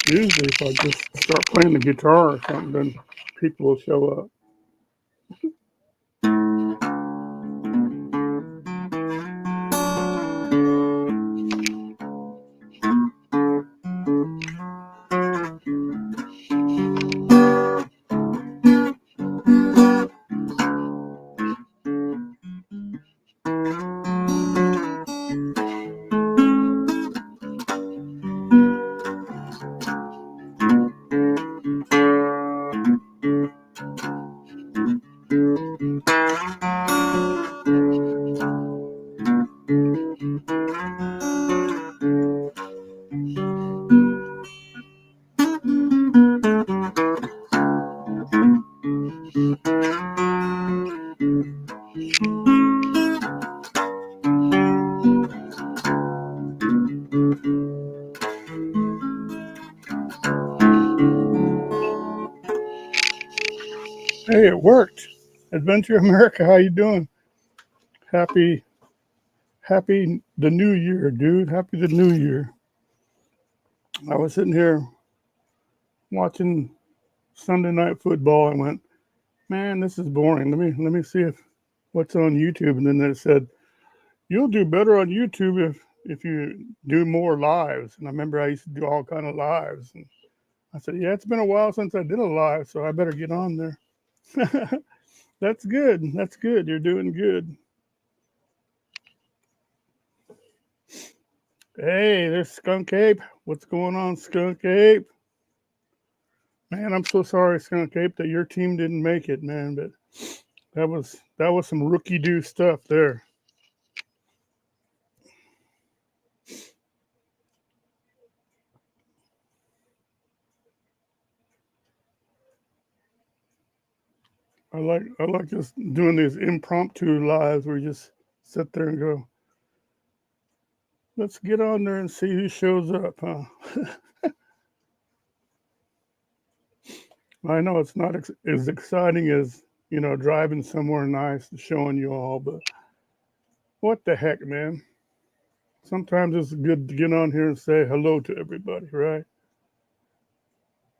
Usually if I just start playing the guitar or something, then people will show up. Hey, it worked. Adventure America, how you doing? Happy the new year, dude. Happy the new year. I was sitting here watching Sunday night football and went, man, this is boring. Let me see what's on YouTube. And then it said, you'll do better on YouTube if you do more lives. And I remember I used to do all kind of lives. And I said, yeah, it's been a while since I did a live, so I better get on there. That's good. That's good. You're doing good. Hey, there's Skunk Ape. What's going on, Skunk Ape? Man, I'm so sorry, Skunk Ape, that your team didn't make it, man. But that was some rookie do stuff there. I like just doing these impromptu lives where you just sit there and go, let's get on there and see who shows up, huh? I know it's not as exciting as, driving somewhere nice and showing you all, but what the heck, man? Sometimes it's good to get on here and say hello to everybody, right?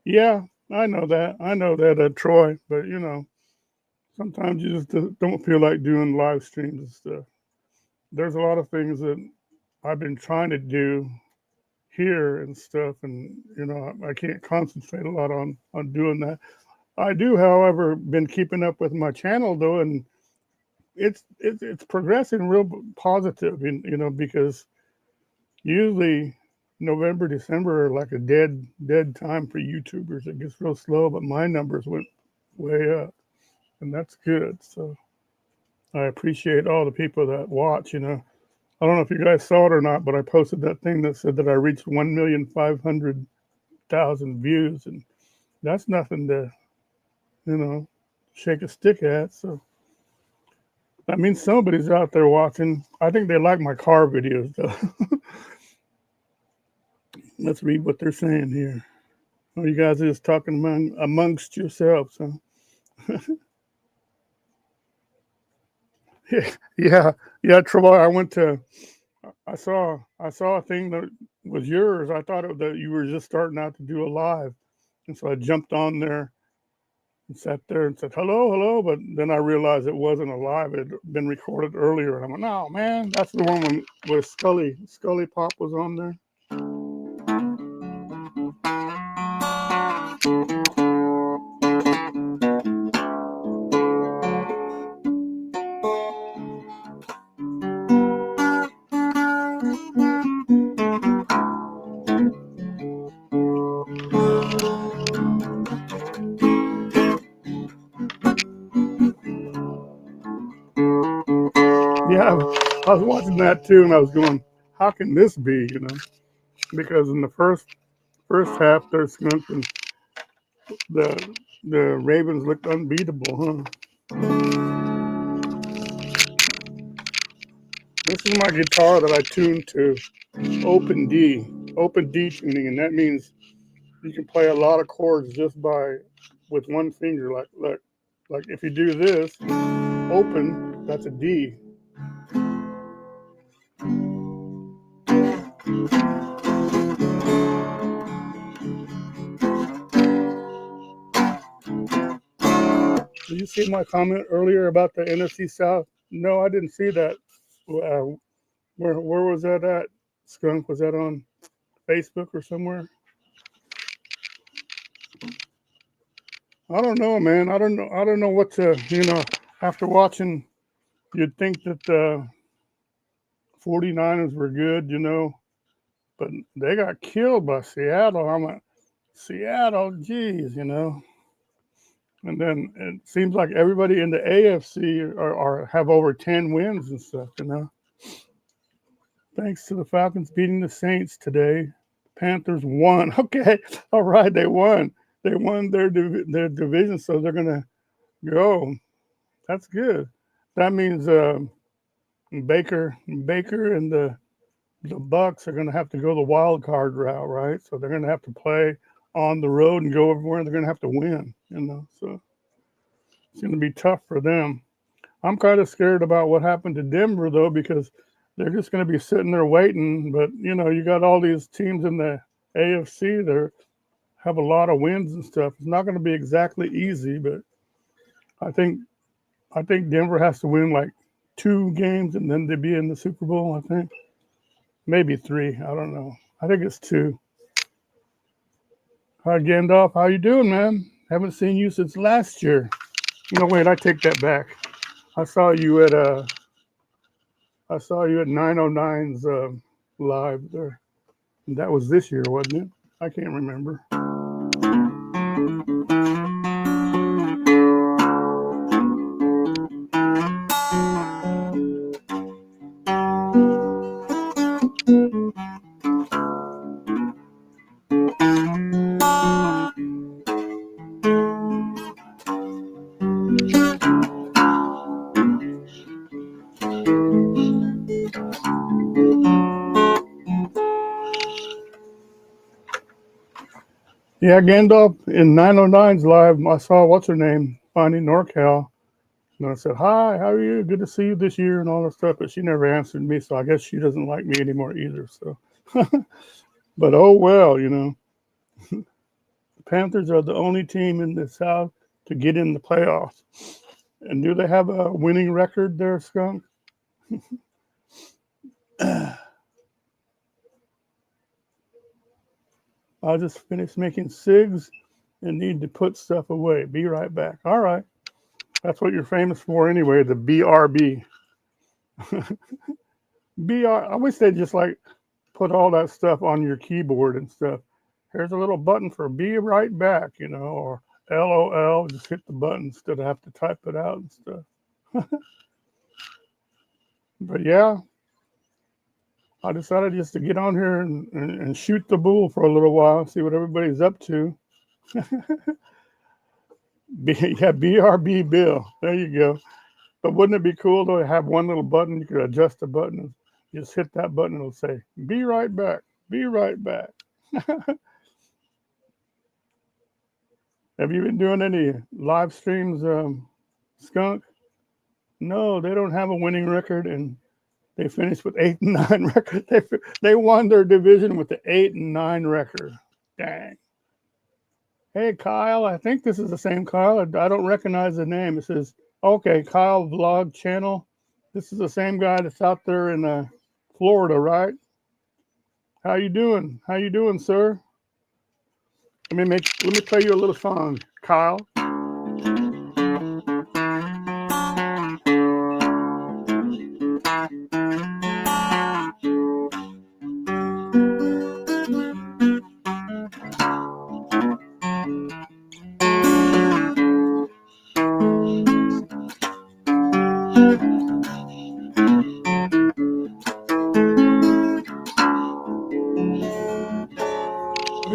Yeah, I know that, Troy, but sometimes you just don't feel like doing live streams and stuff. There's a lot of things that I've been trying to do here and stuff, and I can't concentrate a lot on doing that. I do, however, been keeping up with my channel though, and it's progressing real positive, because usually November, December are like a dead time for YouTubers. It gets real slow, but my numbers went way up, and that's good. So I appreciate all the people that watch. I don't know if you guys saw it or not, but I posted that thing that said that I reached 1,500,000 views, and that's nothing to, shake a stick at. So that means somebody's out there watching. I think they like my car videos, though. Let's read what they're saying here. Oh, you guys are just talking amongst yourselves, huh? yeah, Troy. I saw a thing that was yours. I thought that you were just starting out to do a live, and so I jumped on there and sat there and said hello. But then I realized it wasn't a live; it had been recorded earlier, and I'm like, no, man, that's the one where Scully Pop was on there. Yeah, I was watching that too, and I was going, how can this be, you know? Because in the first half, their skunk and the Ravens looked unbeatable, huh? This is my guitar that I tuned to open D tuning, and that means you can play a lot of chords just with one finger. Like if you do this, open, that's a D. Did you see my comment earlier about the NFC South? No, I didn't see that. Where was that at? Skunk, was that on Facebook or somewhere? I don't know, man. I don't know what to, after watching, you'd think that the 49ers were good, but they got killed by Seattle. I'm like, Seattle, geez, And then it seems like everybody in the AFC have over 10 wins and stuff, Thanks to the Falcons beating the Saints today. Panthers won. Okay, all right, they won. They won their division, so they're gonna go. That's good. That means Baker and the Bucks are gonna have to go the wild card route, right? So they're gonna have to play on the road and go everywhere. They're gonna have to win, So it's gonna be tough for them. I'm kind of scared about what happened to Denver though, because they're just going to be sitting there waiting. But you got all these teams in the AFC that have a lot of wins and stuff. It's not going to be exactly easy, but I think Denver has to win like 2 games and then they'd be in the Super Bowl. I think maybe 3. I don't know. I think it's 2. Hi Gandalf, how you doing, man? Haven't seen you since last year. Wait, I take that back. I saw you at 909's live there. That was this year, wasn't it? I can't remember. Yeah, Gandalf in 909's live, I saw what's her name, Finding NorCal. And I said, hi, how are you? Good to see you this year and all that stuff. But she never answered me, so I guess she doesn't like me anymore either. So, but oh well, The Panthers are the only team in the South to get in the playoffs. And do they have a winning record there, Skunk? I just finished making cigs and need to put stuff away. Be right back. All right. That's what you're famous for anyway, the BRB. I wish they'd just put all that stuff on your keyboard and stuff. Here's a little button for be right back, or LOL. Just hit the button instead of have to type it out and stuff. But yeah, I decided just to get on here and shoot the bull for a little while, see what everybody's up to. BRB Bill. There you go. But wouldn't it be cool though to have one little button? You could adjust the button. Just hit that button. It'll say, be right back. Be right back. Have you been doing any live streams, Skunk? No, they don't have a winning record, and they finished with 8-9 record. They won their division with the 8-9 record. Dang. Hey, Kyle, I think this is the same Kyle. I don't recognize the name. It says, okay, Kyle Vlog Channel. This is the same guy that's out there in Florida, right? How you doing? How you doing, sir? Let me play you a little song, Kyle.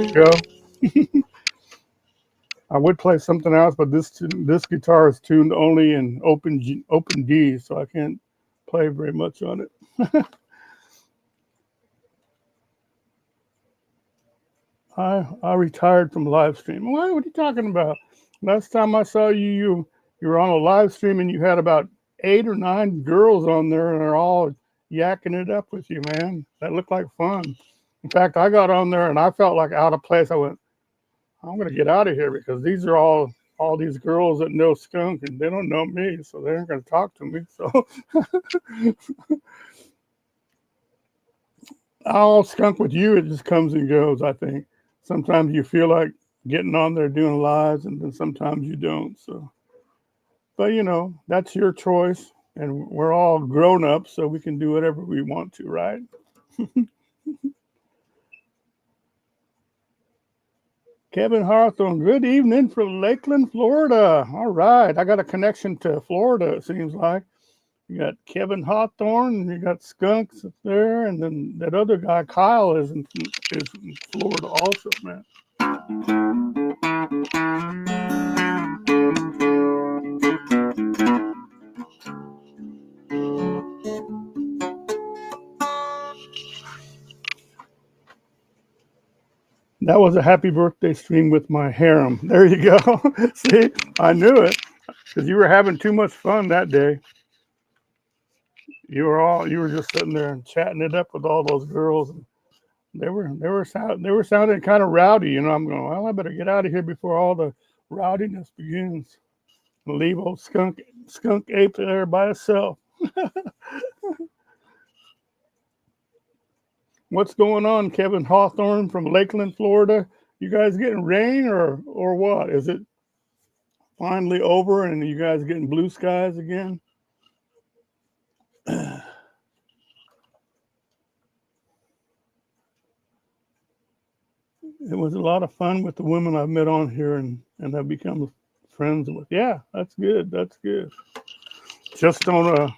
you go. I would play something else, but this guitar is tuned only in open D, so I can't play very much on it. I retired from live stream. What are you talking about? Last time I saw you were on a live stream and you had about 8 or 9 girls on there and they're all yakking it up with you, man. That looked like fun. In fact, I got on there and I felt like out of place. I went, I'm going to get out of here because these are all these girls that know Skunk and they don't know me, so they aren't going to talk to me. So I'll Skunk with you. It just comes and goes, I think. Sometimes you feel like getting on there doing lives, and then sometimes you don't. So, but you know, that's your choice, and we're all grown up, so we can do whatever we want to, right? Kevin Hawthorne, good evening from Lakeland, Florida. All right, I got a connection to Florida, it seems like. You got Kevin Hawthorne, you got Skunks up there, and then that other guy, Kyle, is in Florida also, man. That was a happy birthday stream with my harem. There you go. See, I knew it because you were having too much fun that day. You were just sitting there and chatting it up with all those girls, and they were sounding kind of rowdy. You know, I'm going, well, I better get out of here before all the rowdiness begins. And leave old skunk ape there by itself. What's going on, Kevin Hawthorne from Lakeland, Florida? You guys getting rain or what? Is it finally over and you guys getting blue skies again? It was a lot of fun with the women I've met on here and I've become friends with. Yeah, that's good. That's good. Just don't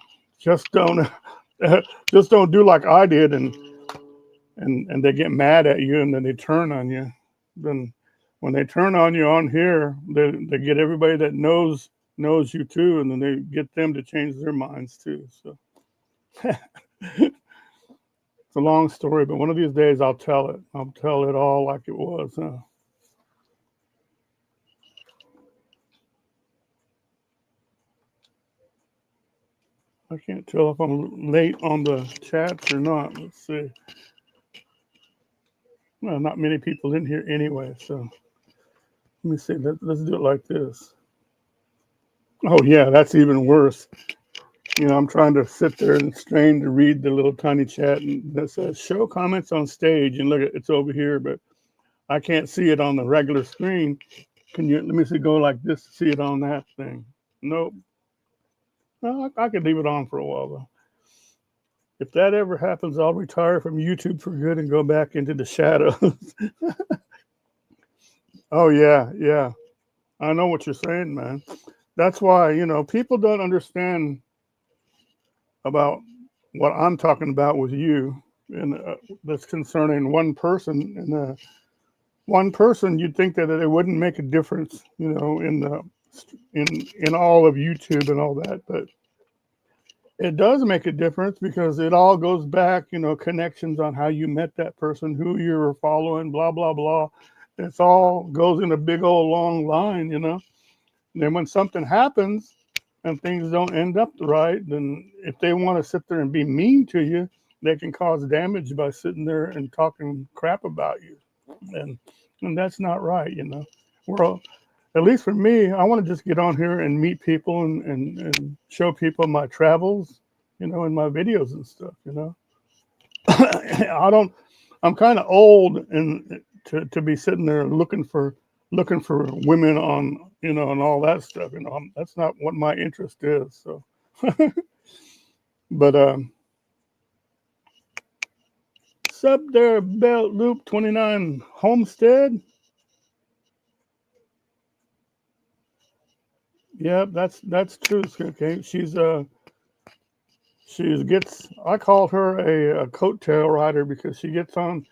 do like I did and they get mad at you and then they turn on you. Then when they turn on you on here, they get everybody that knows you too, and then they get them to change their minds too. So it's a long story, but one of these days I'll tell it. I'll tell it all like it was. I can't tell if I'm late on the chats or not. Let's see. Well, not many people in here anyway, so let me see. Let's do it like this. Oh, yeah, that's even worse. You know, I'm trying to sit there and strain to read the little tiny chat and that says show comments on stage. And look, it's over here, but I can't see it on the regular screen. Can you, let me see, go like this to see it on that thing? Nope. Well, I could leave it on for a while, though. If that ever happens, I'll retire from YouTube for good and go back into the shadows. Oh, yeah, yeah. I know what you're saying, man. That's why, you know, people don't understand about what I'm talking about with you. And that's concerning one person. And one person, you'd think that it wouldn't make a difference, you know, in all of YouTube and all that. But it does make a difference because it all goes back, you know, connections on how you met that person, who you were following, blah, blah, blah. It's all goes in a big old long line, you know. And then when something happens and things don't end up right, then if they want to sit there and be mean to you, they can cause damage by sitting there and talking crap about you. And that's not right, you know. We're all, at least for me, I want to just get on here and meet people and show people my travels, you know, and my videos and stuff, you know. I'm kind of old and to be sitting there looking for women on, you know, and all that stuff, you know. That's not what my interest is. So, but sub there, Belt Loop 29 Homestead. Yeah, that's true. Okay, she gets. I call her a coattail rider because she gets on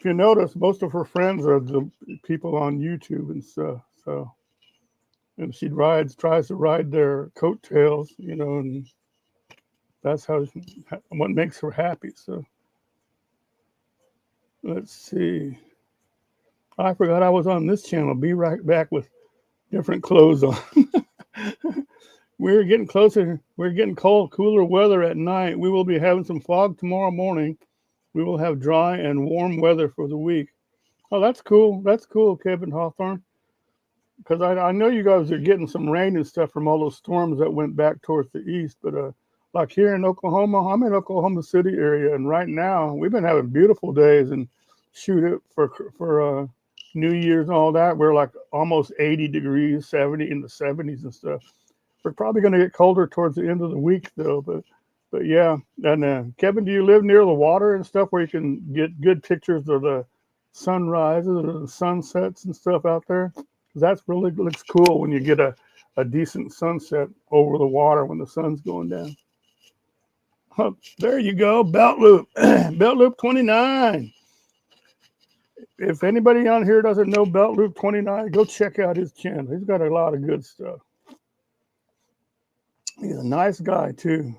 if you notice, most of her friends are the people on YouTube and stuff. So, and she tries to ride their coattails, you know, and that's what makes her happy. So, let's see. I forgot I was on this channel. Be right back with different clothes on. We're getting closer. We're getting cooler weather at night. We will be having some fog tomorrow morning. We will have dry and warm weather for the week. Oh, that's cool. That's cool, Kevin Hawthorne. Because I know you guys are getting some rain and stuff from all those storms that went back towards the east. But like here in Oklahoma, I'm in Oklahoma City area, and right now we've been having beautiful days. And shoot it for New Year's and all that. We're like almost 80 degrees, 70 in the 70s and stuff. We're probably going to get colder towards the end of the week, though. But yeah. And Kevin, do you live near the water and stuff where you can get good pictures of the sunrises or the sunsets and stuff out there? That's really looks cool when you get a decent sunset over the water when the sun's going down. Oh, there you go, Belt Loop, Belt Loop 29. If anybody on here doesn't know Belt Loop 29, go check out his channel. He's got a lot of good stuff. He's a nice guy too.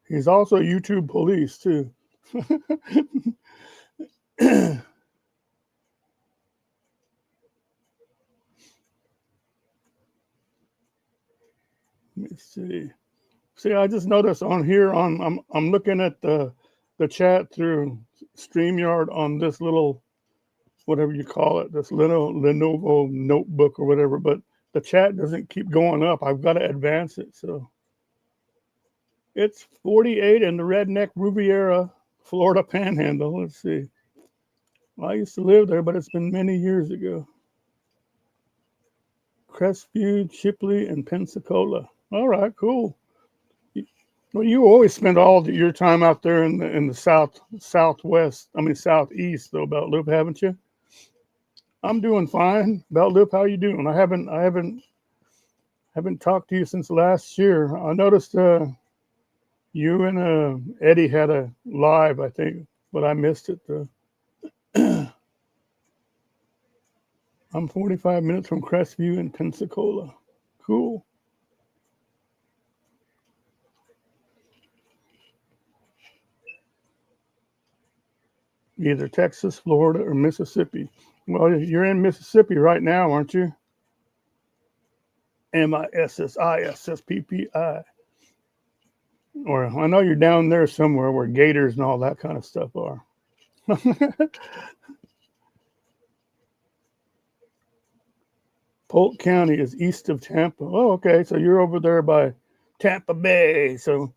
He's also YouTube police too. Let me see. See, I just noticed on here I'm looking at the chat through StreamYard on this little, whatever you call it, this little Lenovo notebook or whatever, but the chat doesn't keep going up. I've got to advance it. So it's 48 in the Redneck Riviera, Florida Panhandle. Let's see. I used to live there, but it's been many years ago. Crestview, Chipley, and Pensacola. All right, cool. Well, you always spend all your time out there in the southeast, though, Belt Loop, haven't you? I'm doing fine. Belt Loop, how you doing? I haven't talked to you since last year. I noticed you and Eddie had a live, I think, but I missed it. I'm 45 minutes from Crestview in Pensacola. Cool. Either Texas, Florida, or Mississippi. Well, you're in Mississippi right now, aren't you? MISSISSPPI. Or I know you're down there somewhere where gators and all that kind of stuff are. Polk County is east of Tampa. Oh, okay. So you're over there by Tampa Bay. So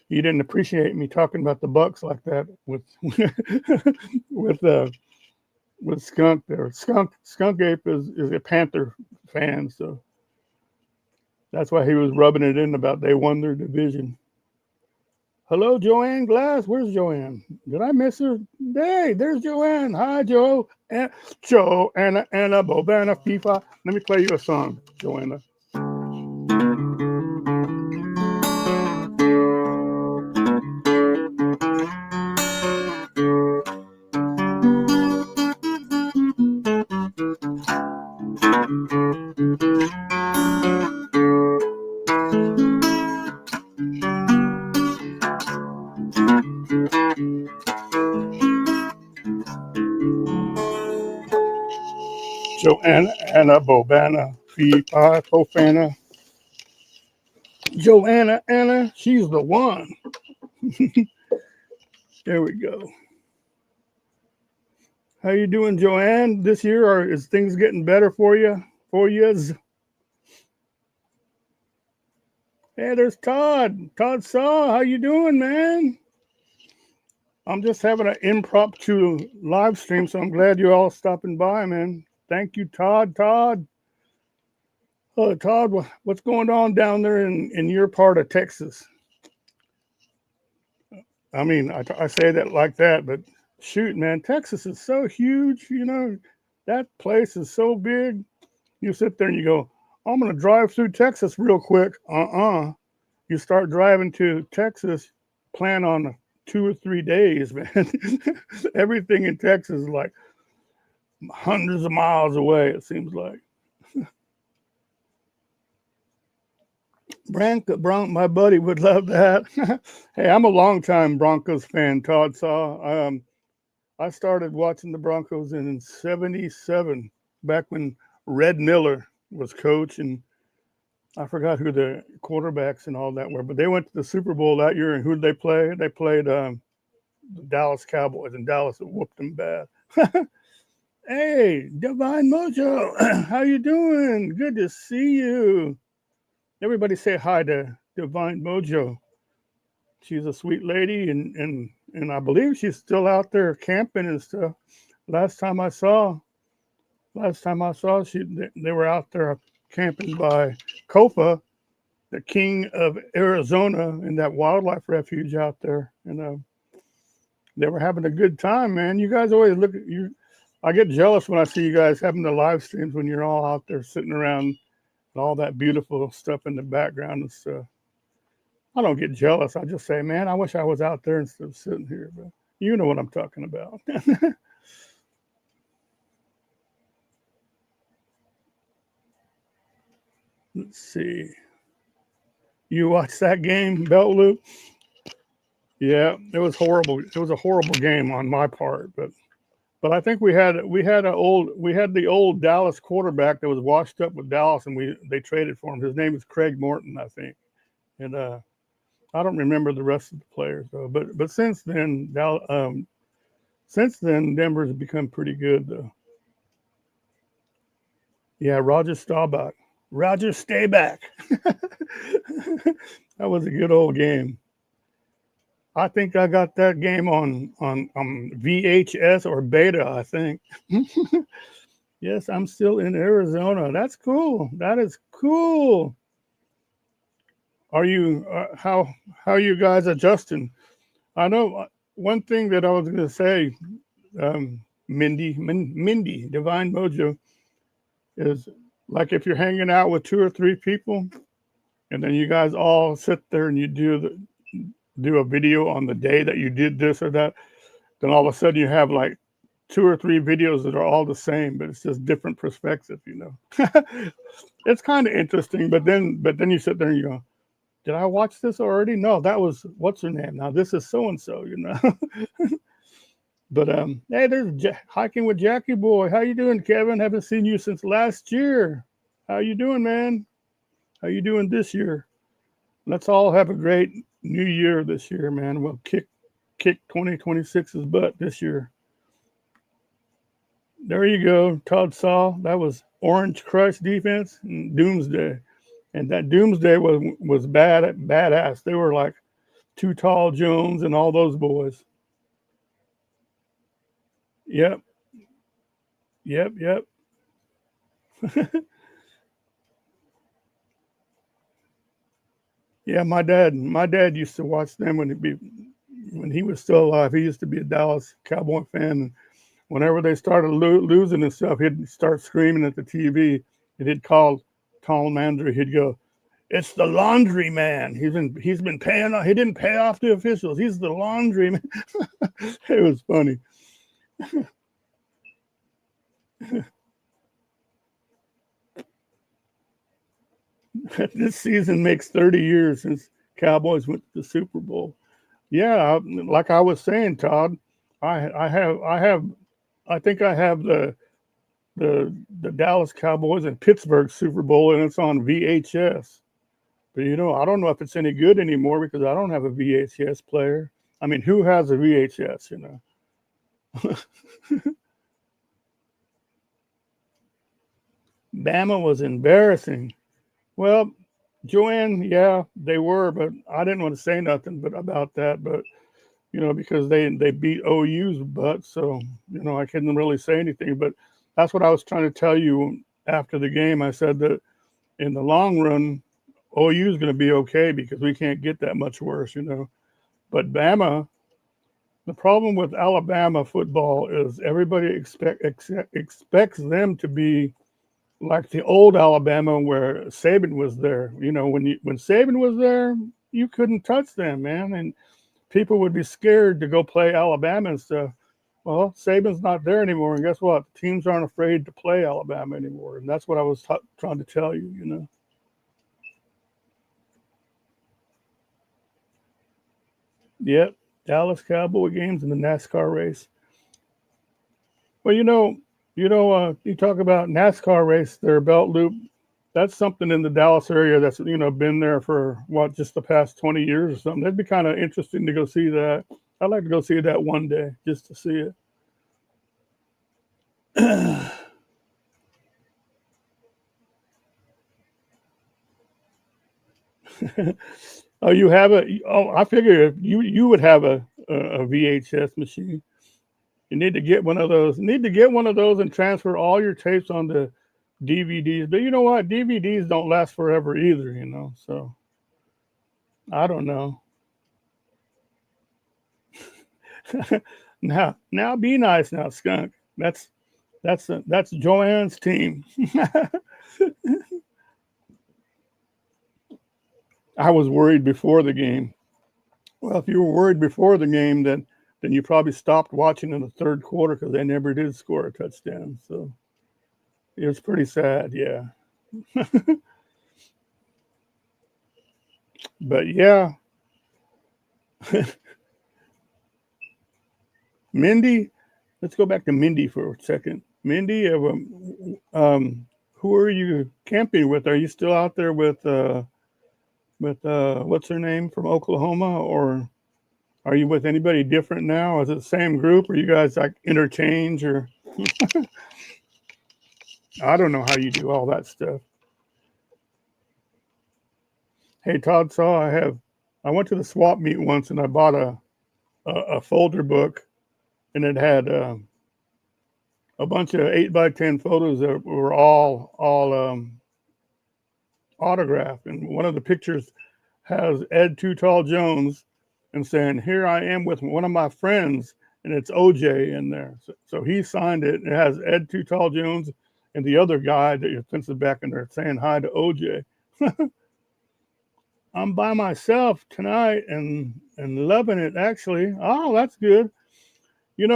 you didn't appreciate me talking about the Bucks like that with Skunk there. Skunk Ape is a Panther fan, so that's why he was rubbing it in about they won their division. Hello, Joanne Glass. Where's Joanne? Did I miss her? Hey, there's Joanne. Hi, Joe. Joe, Anna, Bobana, FIFA. Let me play you a song, Joanna. Joanna, Anna, Bobana, FIFA, Fofana. Joanna, Anna, she's the one. There we go. How you doing, Joanne, this year? Or is things getting better for you? Hey, there's Todd. Todd Saw, how you doing, man? I'm just having an impromptu live stream, so I'm glad you're all stopping by, man. Thank you, Todd. Todd, what's going on down there in your part of Texas? I mean, I say that like that, but shoot, man, Texas is so huge. You know, that place is so big. You sit there and you go, I'm going to drive through Texas real quick. You start driving to Texas, plan on 2 or 3 days, man. Everything in Texas is like hundreds of miles away, it seems like. My buddy would love that. Hey, I'm a longtime Broncos fan, Todd saw. I started watching the Broncos in '77, back when Red Miller was coach, and I forgot who the quarterbacks and all that were, but they went to the Super Bowl that year, and who did they play? They played the Dallas Cowboys, and Dallas whooped them bad. Hey, Divine Mojo, how you doing? Good to see you. Everybody say hi to Divine Mojo. She's a sweet lady, and I believe she's still out there camping and stuff. Last time I saw, they were out there camping by Kofa, the king of Arizona, in that wildlife refuge out there, and they were having a good time, man. You guys always look at you. I get jealous when I see you guys having the live streams when you're all out there sitting around and all that beautiful stuff in the background and stuff. I don't get jealous. I just say, man, I wish I was out there instead of sitting here. But you know what I'm talking about. Let's see. You watched that game, Belt Loop? Yeah, it was horrible. It was a horrible game on my part, but I think we had the old Dallas quarterback that was washed up with Dallas, and they traded for him. His name is Craig Morton, I think, and I don't remember the rest of the players though. But since then, Denver's become pretty good though. Yeah, Roger Staubach. Roger, stay back. That was a good old game. I think I got that game on VHS or beta, I think. Yes, I'm still in Arizona. That's cool. That is cool. Are you how are you guys adjusting? I know one thing that I was going to say, Mindy, Divine Mojo, is like if you're hanging out with 2 or 3 people, and then you guys all sit there and you do a video on the day that you did this or that, then all of a sudden you have like 2 or 3 videos that are all the same, but it's just different perspective, you know. It's kind of interesting, but then you sit there and you go, did I watch this already? No, that was what's her name. Now this is so and so, you know. But hey, there's Hiking with Jackie Boy. How you doing, Kevin? Haven't seen you since last year. How you doing, man? How you doing this year? Let's all have a great new year this year, man. We'll kick 2026's butt this year. There you go, Todd Saw. That was Orange Crush defense and Doomsday. And that Doomsday was badass. They were like Too Tall Jones and all those boys. Yep. Yeah, my dad used to watch them when he was still alive. He used to be a Dallas Cowboy fan. And whenever they started losing and stuff, he'd start screaming at the TV, and he'd call Tom Landry. He'd go, "It's the laundry man. He's been paying off. He didn't pay off the officials. He's the laundry man." It was funny. This season makes 30 years since Cowboys went to the Super Bowl. Yeah, like I was saying, Todd, I think I have the Dallas Cowboys and Pittsburgh Super Bowl, and it's on VHS. But I don't know if it's any good anymore because I don't have a VHS player. I mean, who has a VHS? Bama was embarrassing. Well, Joanne, yeah, they were, but I didn't want to say nothing about that. But because they beat OU's butt, so I couldn't really say anything. But that's what I was trying to tell you after the game. I said that in the long run, OU is going to be okay because we can't get that much worse, But Bama, the problem with Alabama football is everybody expects them to be like the old Alabama where Saban was there. When Saban was there, you couldn't touch them, man. And people would be scared to go play Alabama and stuff. Well, Saban's not there anymore, and guess what? The teams aren't afraid to play Alabama anymore, and that's what I was trying to tell you, you know. Yep, Dallas Cowboy games and the NASCAR race. Well, you talk about NASCAR race, their belt loop. That's something in the Dallas area that's, been there for just the past 20 years or something. That'd be kind of interesting to go see that. I'd like to go see that one day just to see it. Oh, you have I figure you would have a VHS machine. You need to get one of those. And transfer all your tapes onto DVDs. But you know what? DVDs don't last forever either, so I don't know. Now be nice now, skunk. That's Joanne's team. I was worried before the game. Well, if you were worried before the game, then you probably stopped watching in the third quarter because they never did score a touchdown. So it was pretty sad, yeah. But yeah. Mindy, let's go back to Mindy for a second. Mindy, who are you camping with? Are you still out there with what's her name from Oklahoma, or are you with anybody different now? Is it the same group, or you guys like interchange, or I don't know how you do all that stuff. Hey, Todd Saw, I went to the swap meet once and I bought a folder book, and it had a bunch of 8x10 photos that were all autographed, and one of the pictures has Ed Too Tall Jones and saying, "Here I am with one of my friends," and it's OJ in there. So he signed it. It has Ed Too Tall Jones and the other guy that you're fencing back in there saying hi to OJ. I'm by myself tonight and loving it, actually. Oh, that's good. I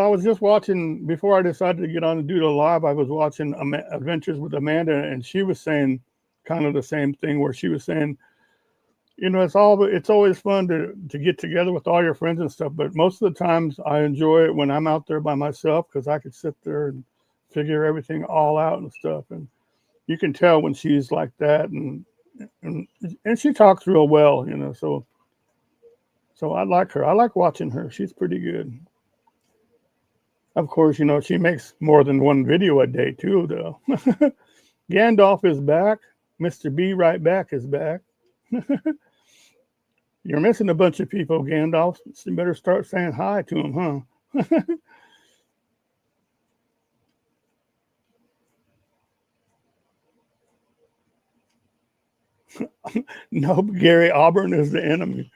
was just watching, before I decided to get on and do the live, I was watching Adventures with Amanda, and she was saying kind of the same thing, where she was saying, it's always fun to get together with all your friends and stuff, but most of the times I enjoy it when I'm out there by myself, because I could sit there and figure everything all out and stuff. And you can tell when she's like that, and she talks real well, so I like her. I like watching her. She's pretty good. Of course, she makes more than one video a day too, though. Gandalf is back. Mr. B Right Back is back. You're missing a bunch of people, Gandalf. So you better start saying hi to them, huh? No, Gary, Auburn is the enemy.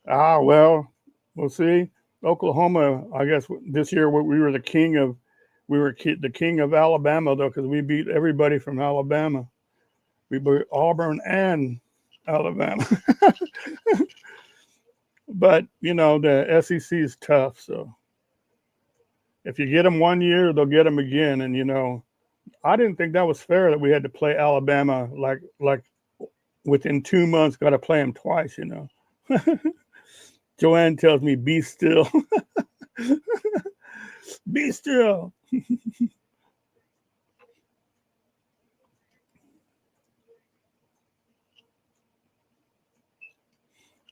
Well, we'll see. Oklahoma, I guess this year we were the king of Alabama, though, because we beat everybody from Alabama. We beat Auburn and Alabama. But the SEC is tough, so if you get them one year, they'll get them again. And I didn't think that was fair that we had to play Alabama like within 2 months. Got to play them twice. Joanne tells me, "Be still." Be still.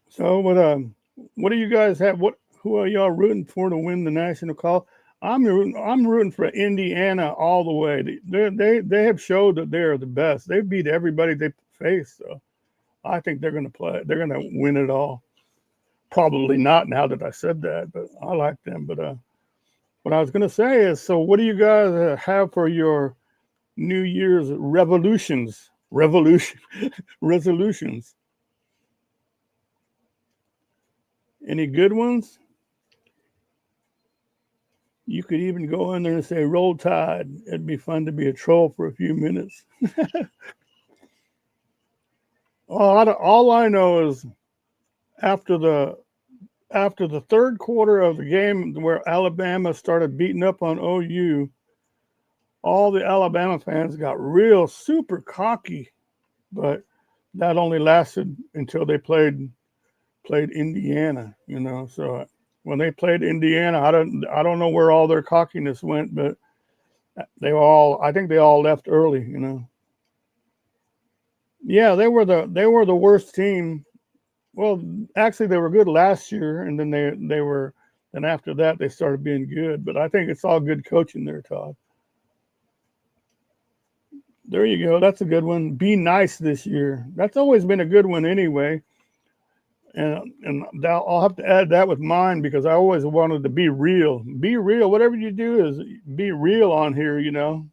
So what do you guys have? Who are y'all rooting for to win the national call? I'm rooting for Indiana all the way. They have showed that they're the best. They beat everybody they face. So I think they're going to play. They're going to win it all. Probably not now that I said that, but I like them. But what I was going to say is, so what do you guys have for your New Year's resolutions? Any good ones? You could even go in there and say, "Roll Tide." It'd be fun to be a troll for a few minutes. All I know is after the after the third quarter of the game where Alabama started beating up on OU, all the Alabama fans got real super cocky, but that only lasted until they played Indiana, you know. So when they played Indiana, I don't know where all their cockiness went, but I think they all left early, you know. Yeah, they were the worst team. Well, actually they were good last year, and then then after that they started being good. But I think it's all good coaching there, Todd. There you go. That's a good one. Be nice this year. That's always been a good one anyway. And I'll have to add that with mine because I always wanted to be real. Be real. Whatever you do is be real on here, you know.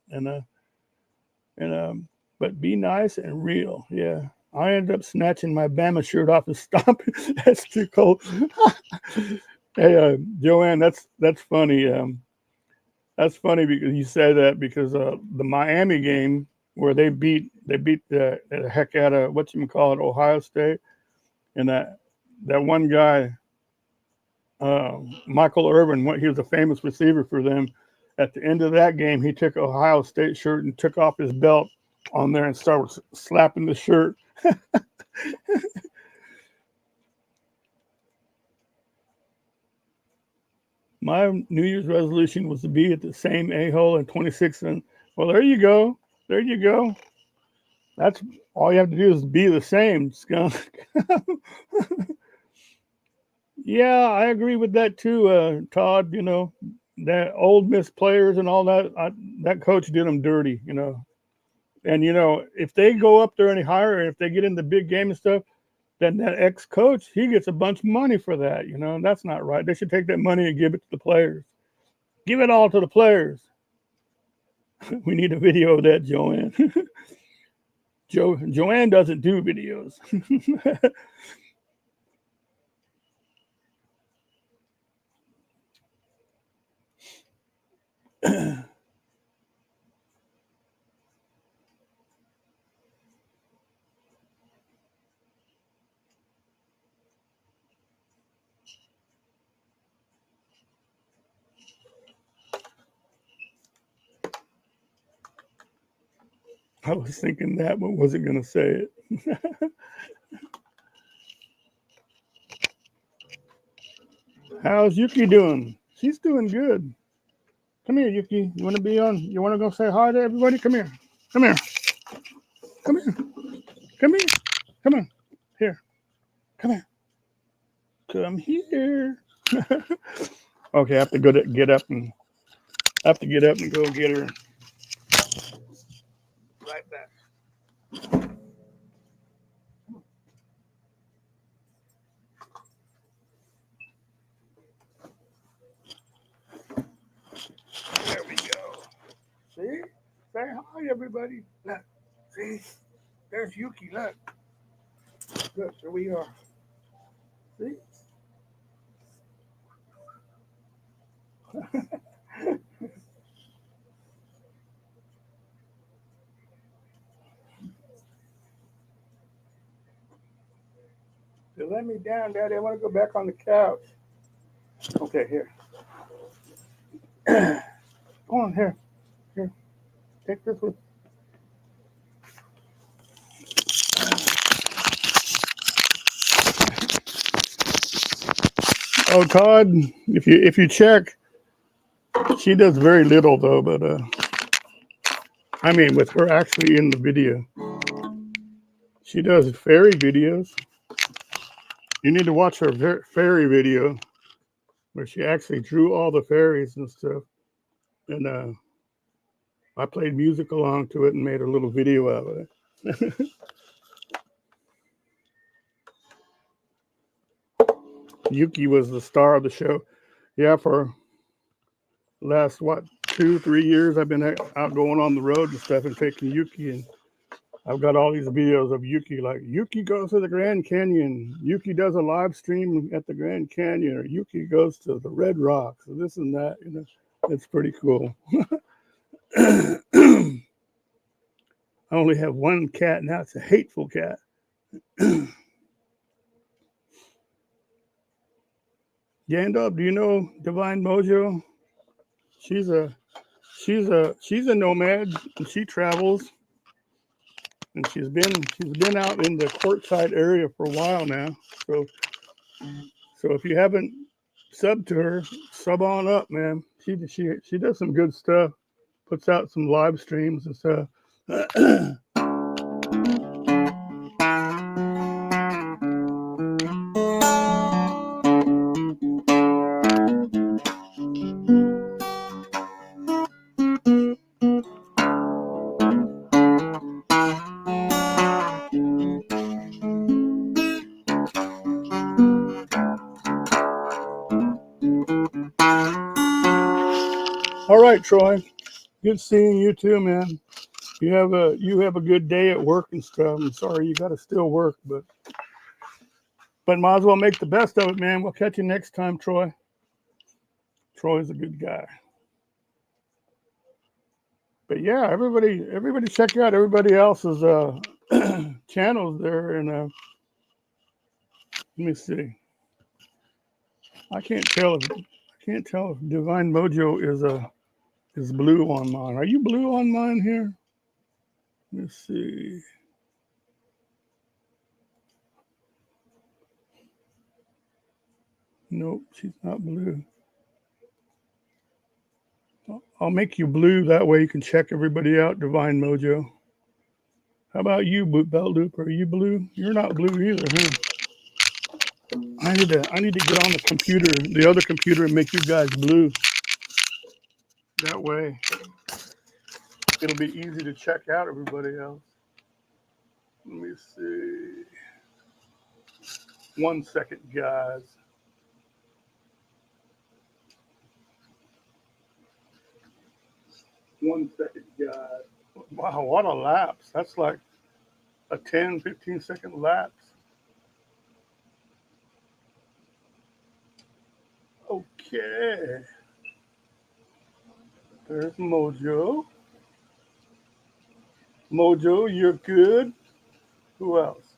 But be nice and real. Yeah. I ended up snatching my Bama shirt off and stomping. That's too cold. Hey, Joanne, that's funny. That's funny because you say that because the Miami game where they beat the heck out of Ohio State, and that one guy, Michael Irvin, he was a famous receiver for them. At the end of that game, he took Ohio State shirt and took off his belt on there and started slapping the shirt. My New Year's resolution was to be at the same a-hole in 26. And well, there you go. There you go. That's all you have to do is be the same, skunk. Yeah, I agree with that too, Todd. You know, that Old Miss players and all that, that coach did them dirty, you know. And, you know, if they go up there any higher, and if they get in the big game and stuff, then that ex-coach, he gets a bunch of money for that, you know, and that's not right. They should take that money and give it to the players. Give it all to the players. We need a video of that, Joanne. Joanne doesn't do videos. I was thinking that, but wasn't going to say it. How's Yuki doing? She's doing good. Come here, Yuki. You want to be on? You want to go say hi to everybody? Come here. Come here. Come here. Come here. Come on. Here. Come here. Come here. Okay, I have to get up and go get her. Right back. There we go. See? Say hi, everybody. Look. See? There's Yuki. Look. Look, there we are. See? They let me down, Daddy. I want to go back on the couch. Okay, here. Go on, here. Here. Take this with. Oh, Todd, if you check, she does very little though, but I mean with her actually in the video. She does fairy videos. You need to watch her fairy video where she actually drew all the fairies and stuff. And I played music along to it and made a little video out of it. Yuki was the star of the show. Yeah, for the last, 2-3 years, I've been out going on the road and stuff and taking Yuki, and I've got all these videos of Yuki, like Yuki goes to the Grand Canyon, Yuki does a live stream at the Grand Canyon, or Yuki goes to the Red Rocks, or this and that. You know, it's pretty cool. I only have one cat now. It's a hateful cat. Gandalf, do you know Divine Mojo? She's a nomad, and she travels, and she's been out in the courtside area for a while now. So if you haven't subbed to her, sub on up, man. She does some good stuff. Puts out some live streams and stuff. All right, Troy. Good seeing you too, man. You have a good day at work and stuff. I'm sorry you got to still work, but might as well make the best of it, man. We'll catch you next time, Troy. Troy's a good guy. But yeah, everybody check out everybody else's channels there, and let me see. I can't tell if Divine Mojo is blue on mine. Are you blue on mine here? Let's see. Nope, she's not blue. I'll make you blue. That way you can check everybody out, Divine Mojo. How about you, Belt Loop? Are you blue? You're not blue either, huh? I need to get on the computer, the other computer, and make you guys blue. That way, it'll be easy to check out everybody else. Let me see. 1 second, guys. Wow, what a lapse. That's like a 10, 15-second lapse. Okay. There's Mojo. Mojo, you're good. Who else?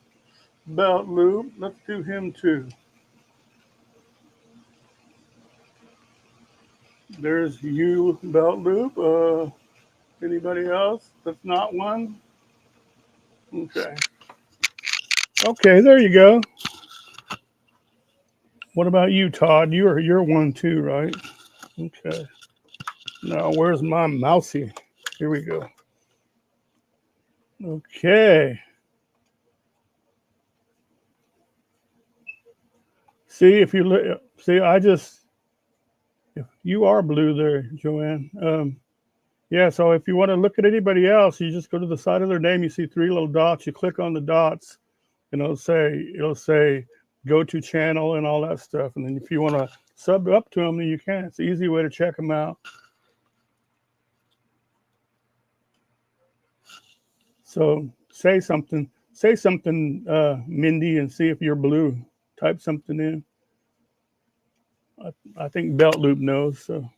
Belt Loop. Let's do him too. There's you, Belt Loop. Anybody else that's not one? Okay. Okay, there you go. What about you, Todd? You're one too, right? Okay. Now, where's my mousey? Here we go. Okay. See, if you look, see, you are blue there, Joanne. Yeah, so if you want to look at anybody else, you just go to the side of their name. You see 3 little dots. You click on the dots, and it'll say go to channel and all that stuff. And then if you want to sub up to them, then you can. It's an easy way to check them out. So say something, Mindy, and see if you're blue. Type something in. I think Belt Loop knows. So,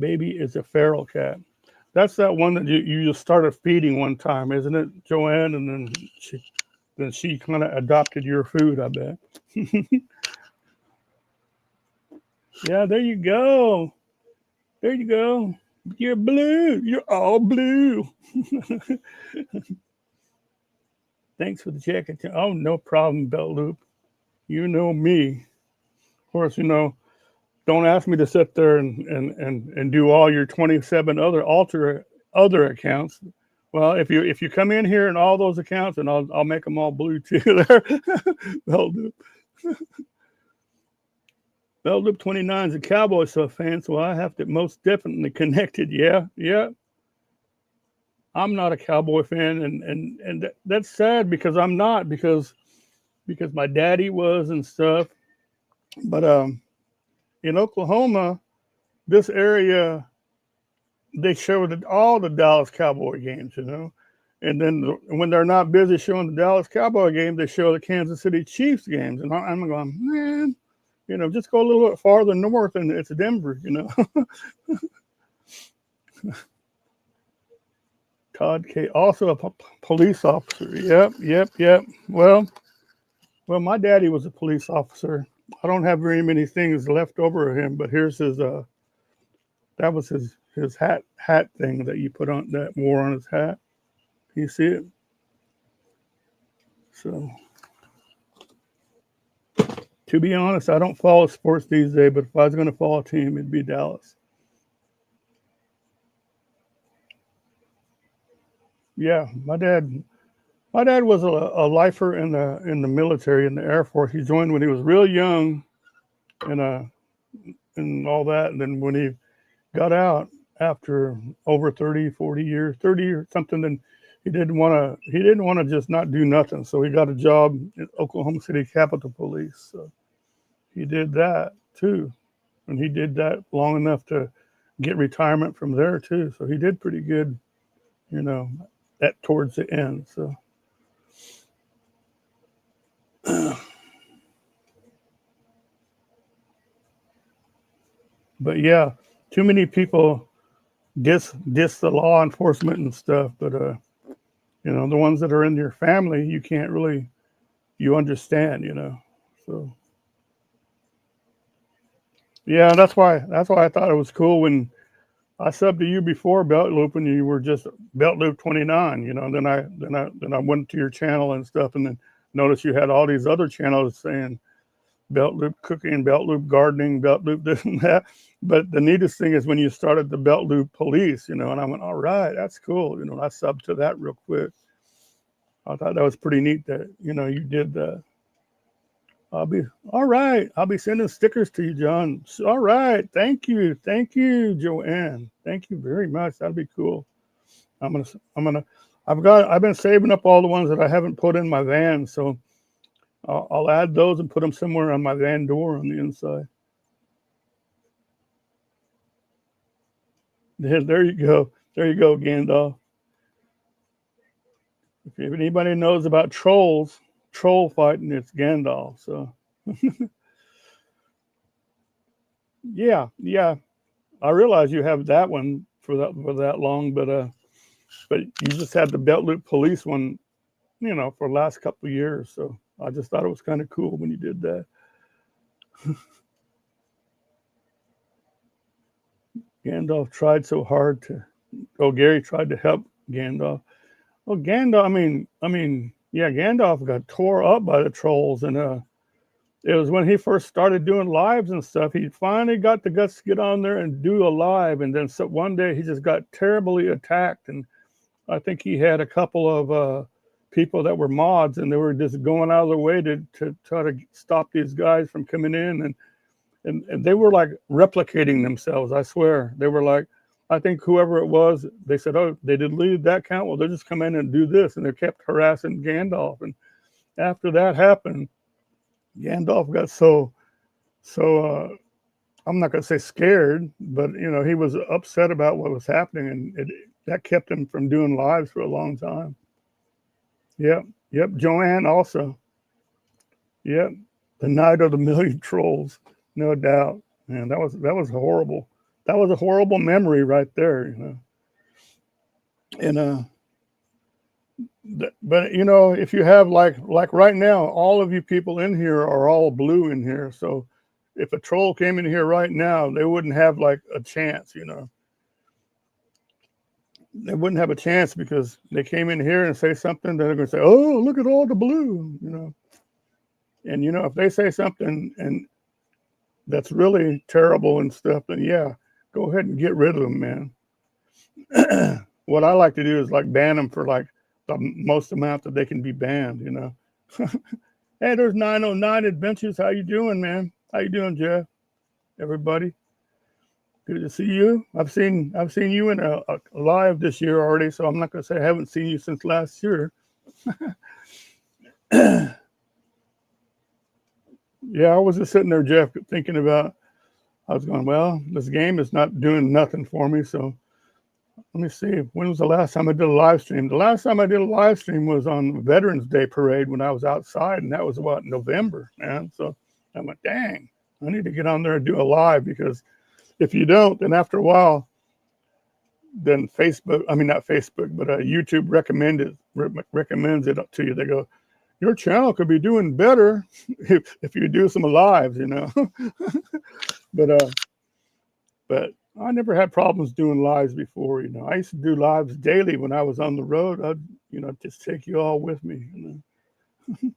baby is a feral cat. That's that one that you just started feeding one time, isn't it, Joanne? And then she kind of adopted your food, I bet. Yeah, there you go. There you go. You're blue. You're all blue. Thanks for the check. Oh, no problem, Belt Loop. You know me. Of course, don't ask me to sit there and do all your 27 other accounts. Well, if you come in here and all those accounts, and I'll make them all blue too. There, Belt Loop. Belt Loop 29 is a Cowboy stuff fan, so I have to most definitely connected. Yeah. I'm not a Cowboy fan, and that's sad because I'm not because my daddy was and stuff. But in Oklahoma, this area, they show all the Dallas Cowboy games, and then when they're not busy showing the Dallas Cowboy game, they show the Kansas City Chiefs games, and I'm going, man, just go a little bit farther north, and it's Denver, Todd K, also a police officer. Yep. Well, my daddy was a police officer. I don't have very many things left over of him, but here's his that was his hat thing that you put on, that wore on his hat. Can you see it? So, to be honest, I don't follow sports these days, but if I was going to follow a team, it'd be Dallas. Yeah, my dad was a lifer in the military, in the Air Force. He joined when he was real young, and all that. And then when he got out after over 30, 40 years, 30 or something, then he didn't want to just not do nothing. So he got a job at Oklahoma City Capitol Police. So he did that too. And he did that long enough to get retirement from there too. So he did pretty good, you know, at towards the end. So but yeah, too many people diss the law enforcement and stuff, but you know, the ones that are in your family, you can't really, you understand, you know. So yeah, that's why I thought it was cool when I subbed to you before Belt Loop, and you were just Belt Loop 29, you know. Then I went to your channel and stuff, and then noticed you had all these other channels saying Belt Loop cooking, Belt Loop gardening, Belt Loop this and that. But the neatest thing is when you started the Belt Loop Police, you know, and I went, all right, that's cool. You know, I subbed to that real quick. I thought that was pretty neat that, you know, you did that. I'll be sending stickers to you, John. All right. Thank you, Joanne. Thank you very much. That'd be cool. I've been saving up all the ones that I haven't put in my van. So I'll add those and put them somewhere on my van door on the inside. There you go. There you go, Gandalf. If anybody knows about troll fighting, it's Gandalf. So yeah. I realize you have that one for that long, but you just had the Belt Loop Police one, you know, for the last couple of years. So I just thought it was kind of cool when you did that. Gandalf tried so hard Gary tried to help Gandalf. Well, Gandalf, I mean, yeah, Gandalf got tore up by the trolls, and it was when he first started doing lives and stuff. He finally got the guts to get on there and do a live, and then one day he just got terribly attacked, and I think he had a couple of people that were mods, and they were just going out of their way to try to stop these guys from coming in, and they were like replicating themselves. I swear, they were like, I think whoever it was, they said, oh, they deleted that count. Well, they'll just come in and do this, and they kept harassing Gandalf. And after that happened, Gandalf got so I'm not going to say scared, but you know, he was upset about what was happening, and that kept him from doing lives for a long time. Yep. Joanne also. Yep. The Night of the Million Trolls, no doubt. Man, that was horrible. That was a horrible memory right there, you know. And but you know, if you have like right now, all of you people in here are all blue in here. So if a troll came in here right now, they wouldn't have like a chance, you know. They wouldn't have a chance because they came in here and say something, they're going to say, oh, look at all the blue, you know. And, you know, if they say something and that's really terrible and stuff, then yeah, go ahead and get rid of them, man. What I like to do is like ban them for like the most amount that they can be banned, you know. Hey, there's 909 Adventures. How you doing, man? How you doing, Jeff? Everybody? Good to see you. I've seen you in a live this year already, so I'm not going to say I haven't seen you since last year. Yeah, I was just sitting there, Jeff, thinking about, I was going, well, this game is not doing nothing for me, so let me see. When was the last time I did a live stream? The last time I did a live stream was on Veterans Day Parade when I was outside, and that was about November, man. So I went, dang, I need to get on there and do a live, because if you don't, then after a while, then YouTube recommends it to you. They go, your channel could be doing better if you do some lives, you know. But I never had problems doing lives before, you know. I used to do lives daily when I was on the road. I'd, you know, just take you all with me, you know.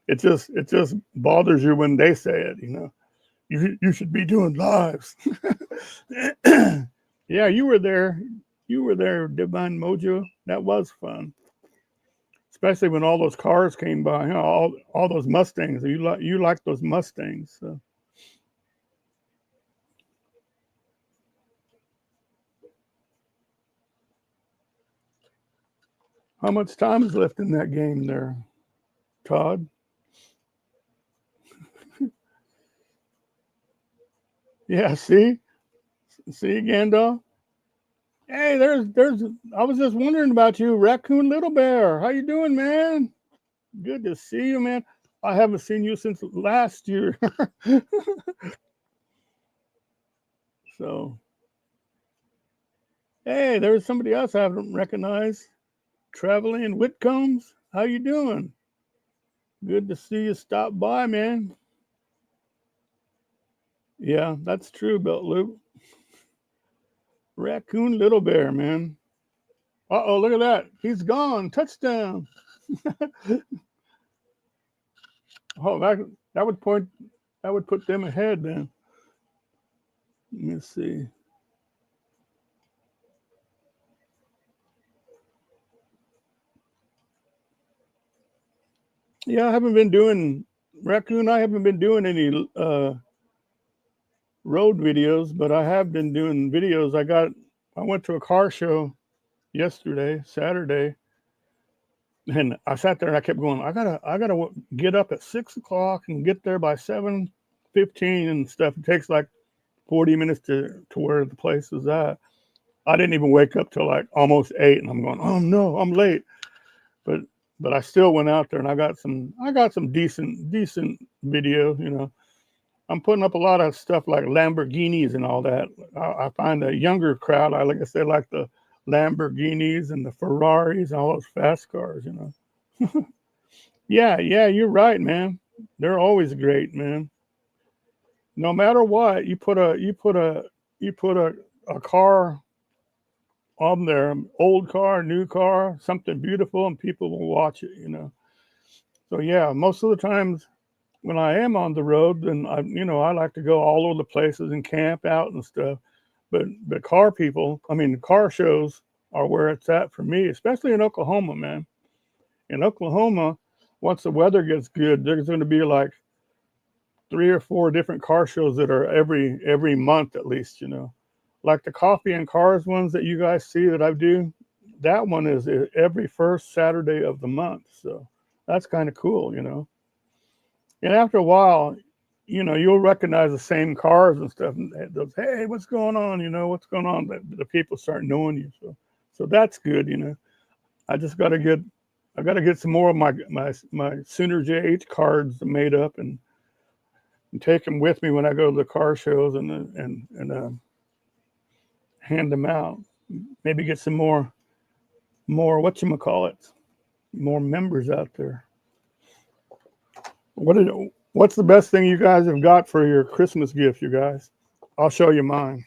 It just bothers you when they say it, you know. You should be doing lives. Yeah, you were there. You were there, Divine Mojo. That was fun, especially when all those cars came by. You know, all those Mustangs. You like those Mustangs. So. How much time is left in that game there, Todd? Yeah, see Gandalf. Hey, there's. I was just wondering about you, Raccoon Little Bear. How you doing, man? Good to see you, man. I haven't seen you since last year. So, hey, there's somebody else I haven't recognized. Traveling Whitcombs. How you doing? Good to see you stop by, man. Yeah, that's true, Belt Loop. Raccoon Little Bear, man. Uh-oh, look at that. He's gone. Touchdown. Oh, that would put them ahead then. Let me see. Yeah, I haven't been doing Raccoon. I haven't been doing any road videos, but I have been doing videos. I went to a car show yesterday, Saturday, and I sat there and I kept going. I gotta get up at 6 o'clock and get there by 7:15 and stuff. It takes like 40 minutes to where the place is at. I didn't even wake up till like almost 8, and I'm going, oh no, I'm late. But I still went out there and I got some decent video, you know. I'm putting up a lot of stuff like Lamborghinis and all that. I find a younger crowd, like I said, like the Lamborghinis and the Ferraris and all those fast cars, you know. Yeah, you're right, man. They're always great, man. No matter what, you put a car on there, old car, new car, something beautiful, and people will watch it, you know. So yeah, most of the times when I am on the road, then I like to go all over the places and camp out and stuff. But the car shows are where it's at for me, especially in Oklahoma, man. In Oklahoma, once the weather gets good, there's going to be like 3 or 4 different car shows that are every month at least, you know. Like the coffee and cars ones that you guys see that I do, that one is every first Saturday of the month. So that's kind of cool, you know. And after a while, you know, you'll recognize the same cars and stuff. And they'll say, hey, what's going on? You know, what's going on? The people start knowing you. So that's good, you know. I got to get some more of my soonerJH cards made up and take them with me when I go to the car shows and hand them out. Maybe get some more whatchamacallit, more members out there. What's the best thing you guys have got for your Christmas gift, you guys? I'll show you mine.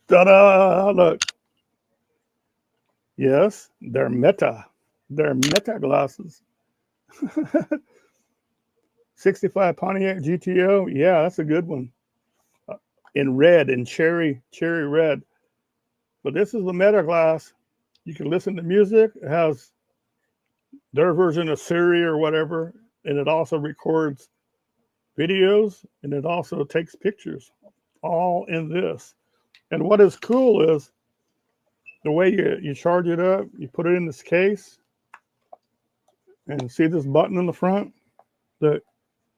Ta-da! Look. Yes, they're Meta glasses. 65 Pontiac GTO. Yeah, that's a good one. In red, in cherry red. But this is the Meta glass. You can listen to music. It has their version of Siri or whatever, and it also records videos, and it also takes pictures, all in this. And what is cool is the way you charge it up, you put it in this case, and see this button in the front? That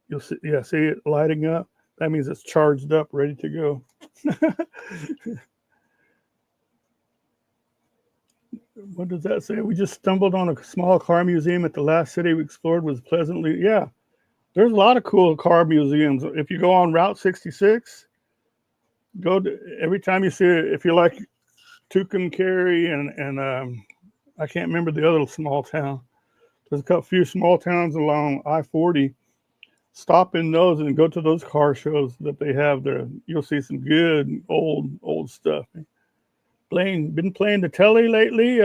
you'll see, yeah, see it lighting up? That means it's charged up, ready to go. What does that say? We just stumbled on a small car museum at the last city we explored. Was pleasantly, yeah. There's a lot of cool car museums. If you go on Route 66, go to, every time you see it, if you like Tucumcari, and I can't remember the other small town. There's a few small towns along I-40. Stop in those and go to those car shows that they have there. You'll see some good old stuff. Been playing the telly lately.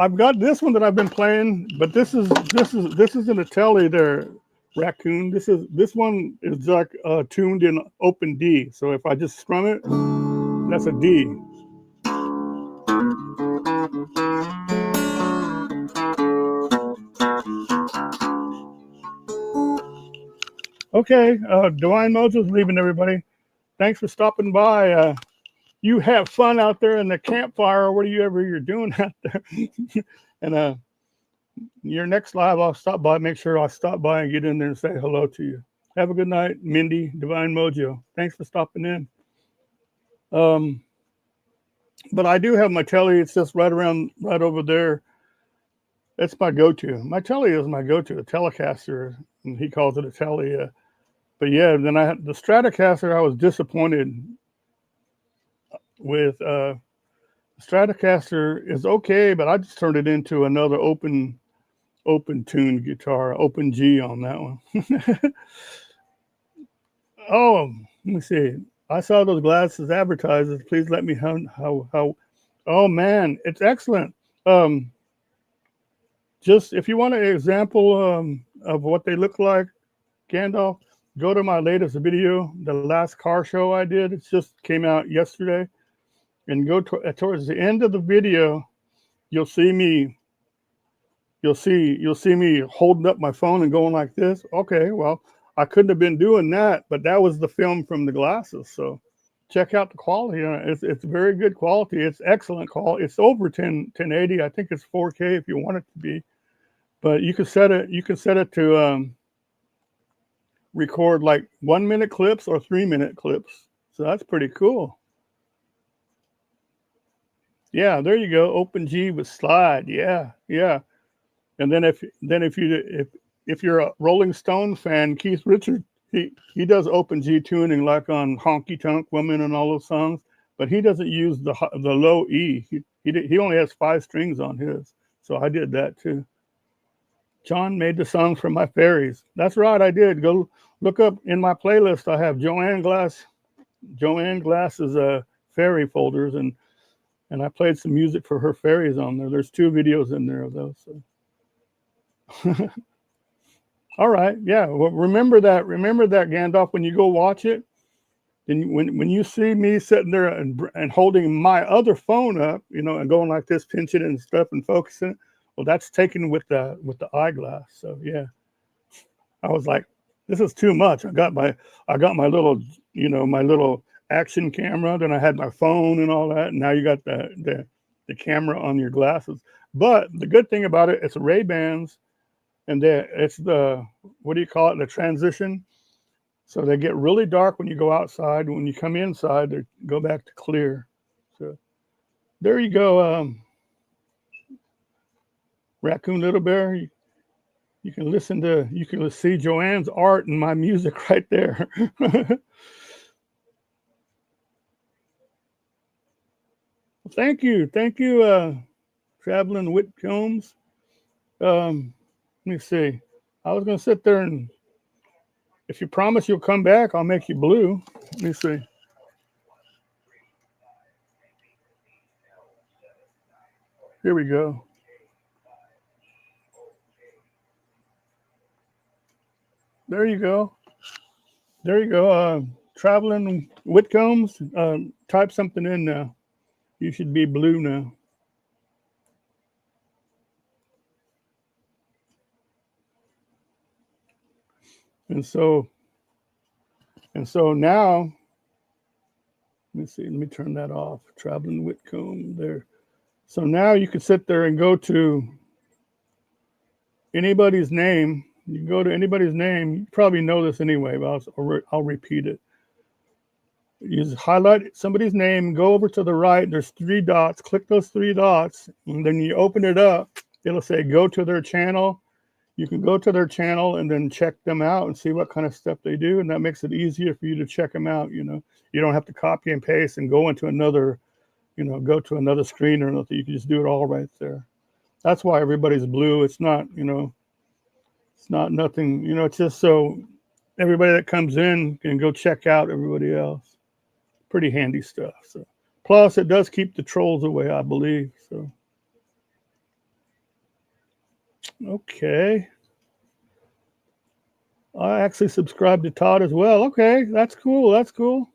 I've got this one that I've been playing, but this isn't a telly there, Raccoon. This one is like tuned in open D. So if I just strum it, that's a D. Okay, Divine Moses leaving, everybody. Thanks for stopping by. You have fun out there in the campfire or whatever you're doing out there. And your next live, I'll stop by, make sure I stop by and get in there and say hello to you. Have a good night, Mindy, Divine Mojo. Thanks for stopping in. But I do have my telly. It's just right over there. That's my go-to. My telly is my go-to, a Telecaster, and he calls it a telly. But yeah, then I had the Stratocaster. I was disappointed with. Stratocaster is okay, but I just turned it into another open tuned guitar, open G on that one. Oh, let me see. I saw those glasses advertised. Please let me how. Oh man, it's excellent. Just if you want an example of what they look like, Gandalf, go to my latest video, the last car show I did. It just came out yesterday, and go towards the end of the video. You'll see me holding up my phone and going like this. Okay, well, I couldn't have been doing that, but that was the film from the glasses. So check out the quality. It's very good quality. It's excellent quality. It's over 1080. I think it's 4K if you want it to be. But you can set it to record like 1 minute clips or 3 minute clips. So that's pretty cool. Yeah, there you go. Open G with slide. Yeah. And then if you're a Rolling Stone fan, Keith Richards, he does open G tuning like on Honky Tonk Woman and all those songs, but he doesn't use the low E. He only has 5 strings on his. So I did that too. John made the song for my fairies. That's right, I did. Go look up in my playlist. I have Joanne Glass's fairy folders, and I played some music for her fairies on there. There's 2 videos in there of those. So. All right, yeah. Well, remember that, Gandalf, when you go watch it. Then when you see me sitting there and holding my other phone up, and going like this, pinching it and stuff and focusing, well, that's taken with the eyeglass. So yeah, I was like, this is too much. I got my little, my little action camera. Then I had my phone and all that. And now you got the camera on your glasses. But the good thing about it, it's Ray-Bans, and it's the, what do you call it? The transition. So they get really dark when you go outside. When you come inside, they go back to clear. So there you go. Raccoon Little Bear. You can see Joanne's art and my music right there. Thank you, Traveling Whitcombs. Let me see. I was gonna sit there, and if you promise you'll come back, I'll make you blue. Let me see. Here we go. There you go. Traveling Whitcombs. Type something in now. You should be blue now. And so now, let me see. Let me turn that off. Traveling Whitcomb there. So now you can sit there and go to anybody's name. You can go to anybody's name. You probably know this anyway, but I'll repeat it. You just highlight somebody's name, go over to the right. There's 3 dots. Click those 3 dots, and then you open it up. It'll say go to their channel. you can go to their channel and then check them out and see what kind of stuff they do, and that makes it easier for you to check them out. You know, you don't have to copy and paste and go into another, you know, go to another screen or nothing. You can just do it all right there. That's why everybody's blue. It's not, you know, it's not nothing, you know, it's just so everybody that comes in can go check out everybody else. Pretty handy stuff. So plus it does keep the trolls away, I believe. So okay. I actually subscribed to Todd as well. Okay, that's cool. That's cool.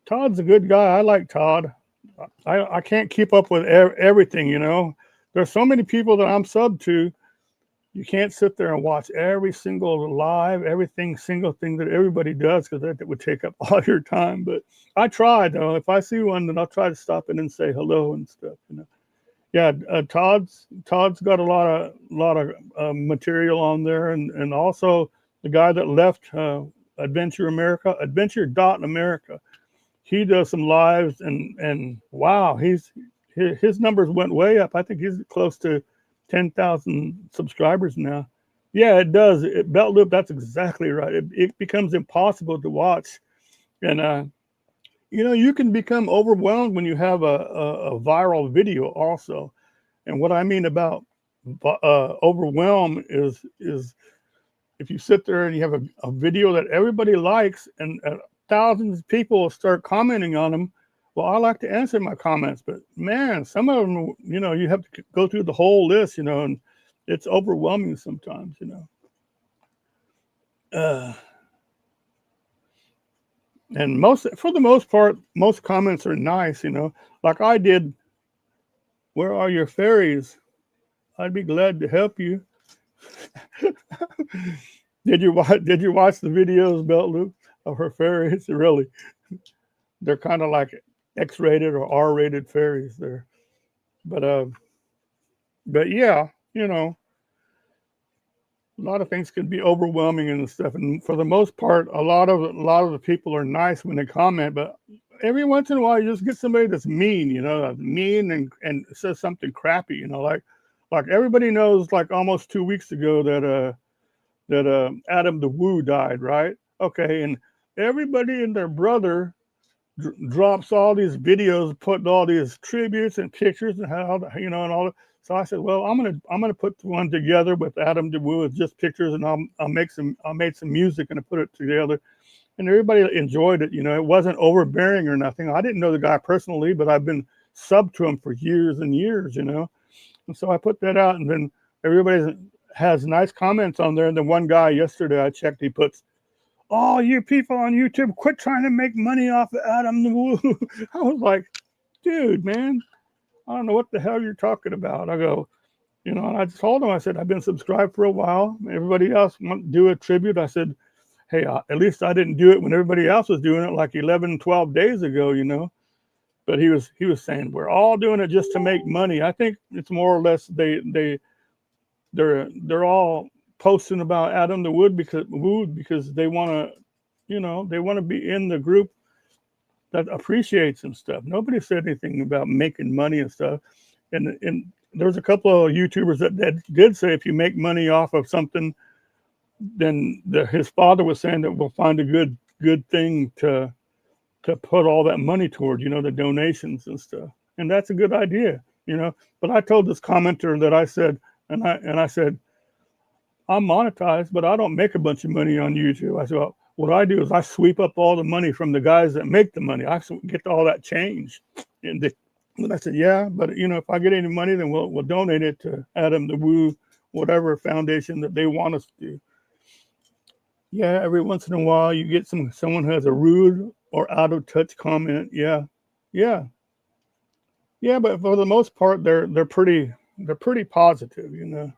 Todd's a good guy. I like Todd. I can't keep up with everything, you know. There's so many people that I'm sub to. You can't sit there and watch every single live, single thing that everybody does, because that would take up all your time. But I try, though. If I see one, then I'll try to stop in and say hello and stuff, you know. Yeah, Todd's got a lot of material on there, and also the guy that left Adventure America, he does some lives, and wow, his numbers went way up. I think he's close to 10,000 subscribers now. Yeah, it does. Belt loop, that's exactly right. It becomes impossible to watch, and you know, you can become overwhelmed when you have a viral video also. And what I mean about overwhelm is if you sit there and you have a video that everybody likes and thousands of people start commenting on them, well, I like to answer my comments, but man, some of them, you know, you have to go through the whole list, you know, and it's overwhelming sometimes, you know. And for the most part, most comments are nice, you know. Like I did, where are your fairies? I'd be glad to help you. Did you watch the videos, Belt Loop, of her fairies? Really, they're kind of like X-rated or R-rated fairies there. But yeah, you know, a lot of things can be overwhelming and stuff. And for the most part, a lot of the people are nice when they comment, but every once in a while you just get somebody that's mean, you know, mean and says something crappy, you know, like everybody knows, like almost 2 weeks ago that Adam the Woo died, right? Okay, and everybody and their brother drops all these videos, putting all these tributes and pictures and how, you know, and all that. So I said, well, I'm gonna put one together with Adam DeWoo with just pictures, and I made some music and I put it together, and everybody enjoyed it. You know, it wasn't overbearing or nothing. I didn't know the guy personally, but I've been sub to him for years and years, you know. And so I put that out, and then everybody has nice comments on there. And then one guy yesterday I checked, he puts, "Oh, you people on YouTube, quit trying to make money off of Adam the Woo." I was like, dude, man, I don't know what the hell you're talking about. I go, you know, and I told him, I said, I've been subscribed for a while. Everybody else want to do a tribute. I said, hey, at least I didn't do it when everybody else was doing it like 11, 12 days ago, you know. But he was saying, we're all doing it just to make money. I think it's more or less they're all posting about Adam the Wood because they want to, you know, they want to be in the group that appreciates and stuff. Nobody said anything about making money and stuff. And there's a couple of YouTubers that did say if you make money off of something, then his father was saying that we'll find a good thing to put all that money toward, you know, the donations and stuff. And that's a good idea, you know. But I told this commenter that I said, and I said, I'm monetized, but I don't make a bunch of money on YouTube. I said, well, what I do is I sweep up all the money from the guys that make the money. I get all that change. And I said, yeah, but you know, if I get any money, then we'll donate it to Adam the Woo, whatever foundation that they want us to do. Yeah, every once in a while you get someone who has a rude or out of touch comment. Yeah. But for the most part, they're pretty positive, you know.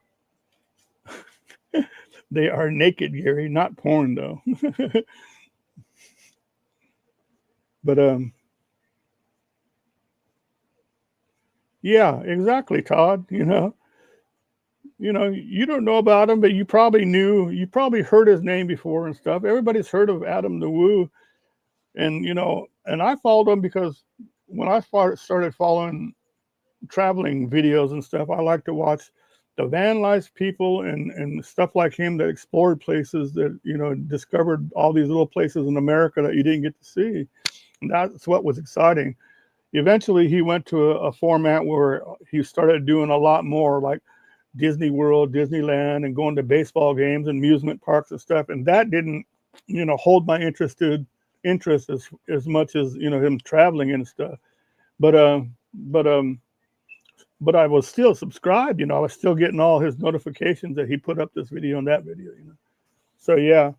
They are naked, Gary, not porn though. But yeah, exactly, Todd. You know, you don't know about him, but you probably heard his name before and stuff. Everybody's heard of Adam the Woo, and you know, and I followed him because when I started following traveling videos and stuff, I like to watch the van life people and stuff like him that explored places that, you know, discovered all these little places in America that you didn't get to see. And that's what was exciting. Eventually, he went to a format where he started doing a lot more, like Disney World, Disneyland, and going to baseball games and amusement parks and stuff. And that didn't, you know, hold my interest as much as, you know, him traveling and stuff. But I was still subscribed, you know, I was still getting all his notifications that he put up this video and that video, you know. So yeah,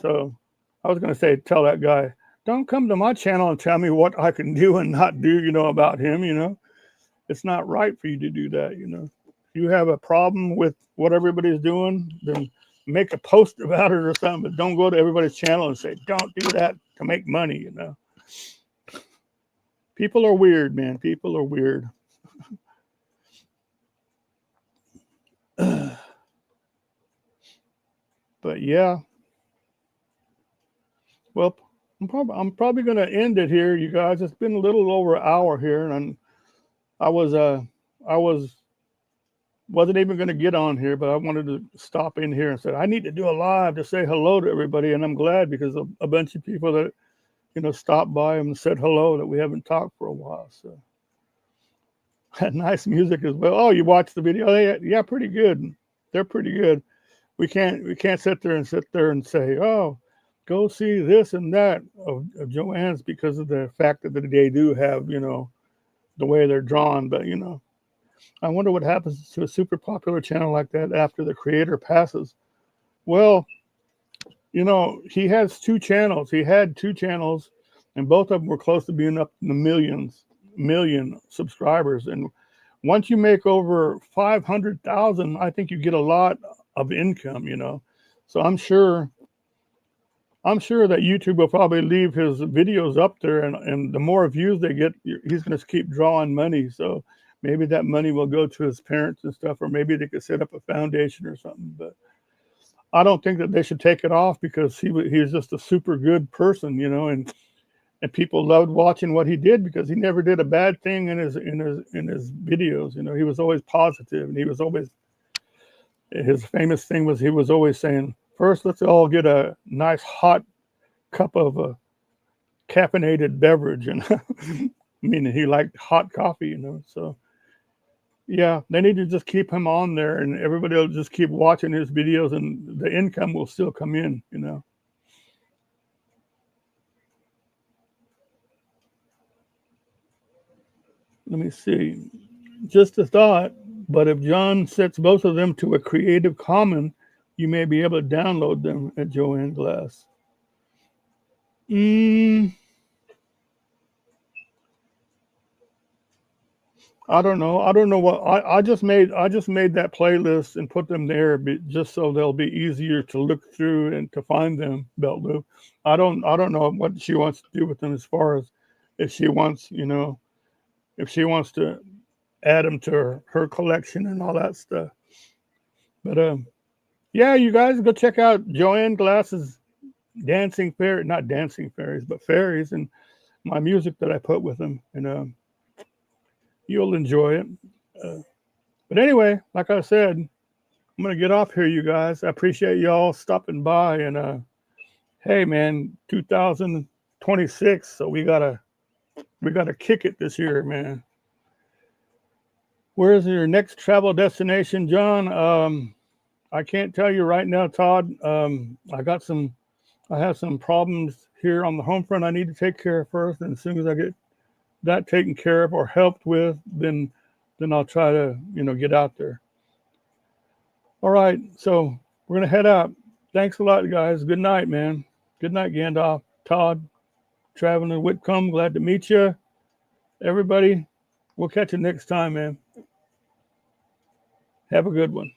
so I was gonna say, tell that guy, don't come to my channel and tell me what I can do and not do, you know, about him, you know. It's not right for you to do that, you know. If you have a problem with what everybody's doing, then make a post about it or something, but don't go to everybody's channel and say, don't do that to make money, you know. People are weird, man. People are weird. But yeah. Well, I'm probably going to end it here, you guys. It's been a little over an hour here, and I wasn't even going to get on here, but I wanted to stop in here and say I need to do a live to say hello to everybody, and I'm glad because a bunch of people that, you know, stopped by and said hello that we haven't talked for a while. So nice music as well. Oh, you watched the video? Oh, yeah, pretty good. They're pretty good. We can't sit there and say, oh, go see this and that of Joanne's because of the fact that they do have, you know, the way they're drawn. But, you know, I wonder what happens to a super popular channel like that after the creator passes. Well, you know, he has two channels. He had two channels, and both of them were close to being up in the million subscribers. And once you make over 500,000, I think you get a lot of income, you know. So I'm sure that YouTube will probably leave his videos up there, and the more views they get, he's going to keep drawing money. So maybe that money will go to his parents and stuff, or maybe they could set up a foundation or something. But I don't think that they should take it off because he was just a super good person, you know, and people loved watching what he did because he never did a bad thing in his videos. You know, he was always positive, and he was always, his famous thing was he was always saying, first, let's all get a nice hot cup of a caffeinated beverage. And meaning he liked hot coffee, you know. So yeah, they need to just keep him on there, and everybody will just keep watching his videos, and the income will still come in, you know. Let me see. Just a thought, but if John sets both of them to a Creative Commons, you may be able to download them at Joanne Glass. I don't know. I don't know what I just made that playlist and put them there just so they'll be easier to look through and to find them, Belt Loop. I don't know what she wants to do with them as far as if she wants, you know, if she wants to add them to her collection and all that stuff. But yeah, you guys go check out Joanne Glass's dancing fairy, not dancing fairies, but fairies, and my music that I put with them, and you'll enjoy it. But anyway, like I said, I'm gonna get off here, you guys. I appreciate y'all stopping by, and hey, man, 2026, so we gotta kick it this year, man. Where's your next travel destination, John? I can't tell you right now, Todd. I have some problems here on the home front I need to take care of first, and as soon as I get that taken care of or helped with, then I'll try to, you know, get out there. All right, so we're gonna head out. Thanks a lot, guys. Good night, man. Good night, Gandalf, Todd, Traveling Whitcomb. Glad to meet you, everybody. We'll catch you next time, man. Have a good one.